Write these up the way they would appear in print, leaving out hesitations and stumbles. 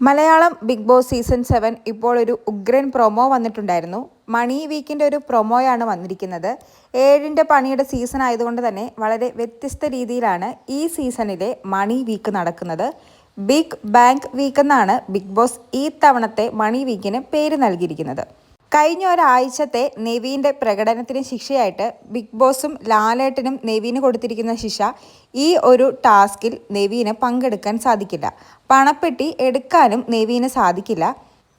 Malayalam big boss season 7 ഇപ്പോൾ ഒരു ഉഗ്രൻ പ്രൊമോ വന്നിട്ടുണ്ടായിരുന്നു. മണി വീക്കിൻ്റെ ഒരു പ്രൊമോയാണ് വന്നിരിക്കുന്നത്. 7ൻ്റെ പണിയുടെ സീസൺ ആയതുകൊണ്ട് തന്നെ വളരെ വ്യത്യസ്ത രീതിയിലാണ് ഈ സീസണിലെ മണി വീക്ക് നടക്കുന്നത്. ബിഗ് ബാങ്ക് വീക്ക് എന്നാണ് ബിഗ് ബോസ് ഈ തവണത്തെ മണി വീക്കിന് പേര് നൽകിയിരിക്കുന്നത്. കഴിഞ്ഞ ഒരാഴ്ചത്തെ നെവീൻ്റെ പ്രകടനത്തിന് ശിക്ഷയായിട്ട് ബിഗ് ബോസും ലാലേട്ടനും നെവീന് കൊടുത്തിരിക്കുന്ന ശിക്ഷ, ഈ ഒരു ടാസ്കിൽ നെവീന് പങ്കെടുക്കാൻ സാധിക്കില്ല. പണപ്പെട്ടി എടുക്കാനും നെവീന് സാധിക്കില്ല.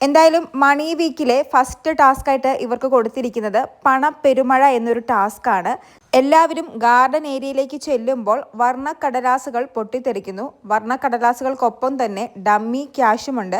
എന്തായാലും മണി വീക്കിലെ ഫസ്റ്റ് ടാസ്കായിട്ട് ഇവർക്ക് കൊടുത്തിരിക്കുന്നത് പണപ്പെരുമഴ എന്നൊരു ടാസ്ക്കാണ്. എല്ലാവരും ഗാർഡൻ ഏരിയയിലേക്ക് ചെല്ലുമ്പോൾ വർണ്ണക്കടലാസുകൾ പൊട്ടിത്തെറിക്കുന്നു. വർണ്ണക്കടലാസുകൾക്കൊപ്പം തന്നെ ഡമ്മി ക്യാഷുമുണ്ട്.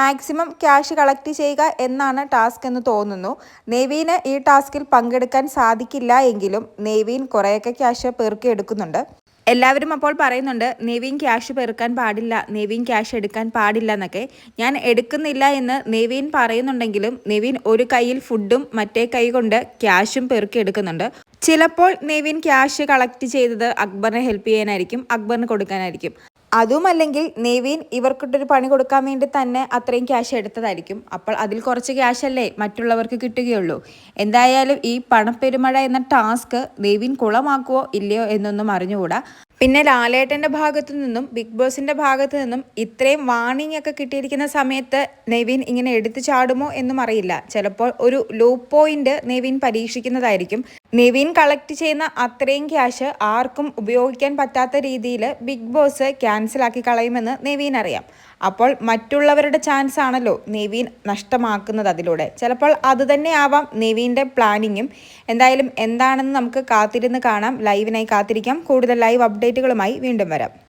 മാക്സിമം ക്യാഷ് കളക്ട് ചെയ്യുക എന്നാണ് ടാസ്ക് എന്ന് തോന്നുന്നു. നെവീന് ഈ ടാസ്കിൽ പങ്കെടുക്കാൻ സാധിക്കില്ല എങ്കിലും നെവീൻ കുറേയൊക്കെ ക്യാഷ് പെറുക്കി എടുക്കുന്നുണ്ട്. എല്ലാവരും അപ്പോൾ പറയുന്നുണ്ട്, നെവീൻ ക്യാഷ് പെറുക്കാൻ പാടില്ല, നെവീൻ ക്യാഷ് എടുക്കാൻ പാടില്ല എന്നൊക്കെ. ഞാൻ എടുക്കുന്നില്ല എന്ന് നെവീൻ പറയുന്നുണ്ടെങ്കിലും നെവീൻ ഒരു കയ്യിൽ ഫുഡും മറ്റേ കൈ കൊണ്ട് ക്യാഷും പെറുക്കി എടുക്കുന്നുണ്ട്. ചിലപ്പോൾ നെവീൻ ക്യാഷ് കളക്ട് ചെയ്തത് അക്ബറിനെ ഹെൽപ്പ് ചെയ്യാനായിരിക്കും, അക്ബറിന് കൊടുക്കാനായിരിക്കും. അതുമല്ലെങ്കിൽ നെവീൻ ഇവർക്കിട്ടൊരു പണി കൊടുക്കാൻ വേണ്ടി തന്നെ അത്രയും ക്യാഷ് എടുത്തതായിരിക്കും. അപ്പോൾ അതിൽ കുറച്ച് ക്യാഷല്ലേ മറ്റുള്ളവർക്ക് കിട്ടുകയുള്ളൂ. എന്തായാലും ഈ പണപ്പെരുമഴ എന്ന ടാസ്ക് നെവീൻ കുളമാക്കുവോ ഇല്ലയോ എന്നൊന്നും അറിഞ്ഞുകൂടാ. പിന്നെ ലാലേട്ടൻ്റെ ഭാഗത്തു നിന്നും ബിഗ് ബോസിൻ്റെ ഭാഗത്തു നിന്നും ഇത്രയും വാർണിംഗ് ഒക്കെ കിട്ടിയിരിക്കുന്ന സമയത്ത് നെവീൻ ഇങ്ങനെ എടുത്തു ചാടുമോ എന്നും അറിയില്ല. ചിലപ്പോൾ ഒരു ലോ പോയിന്റ് നെവീൻ പരീക്ഷിക്കുന്നതായിരിക്കും. നെവീൻ കളക്ട് ചെയ്യുന്ന അത്രയും ക്യാഷ് ആർക്കും ഉപയോഗിക്കാൻ പറ്റാത്ത രീതിയിൽ ബിഗ് ബോസ് ക്യാൻസലാക്കി കളയുമെന്ന് നെവീൻ അറിയാം. അപ്പോൾ മറ്റുള്ളവരുടെ ചാൻസ് ആണല്ലോ നെവീൻ നഷ്ടമാക്കുന്നത് അതിലൂടെ. ചിലപ്പോൾ അതുതന്നെ ആവാം നെവീൻ്റെ പ്ലാനിങ്ങും. എന്തായാലും എന്താണെന്ന് നമുക്ക് കാത്തിരുന്ന് കാണാം. ലൈവിനായി കാത്തിരിക്കാം. കൂടുതൽ ലൈവ് അപ്ഡേറ്റുകളുമായി വീണ്ടും വരാം.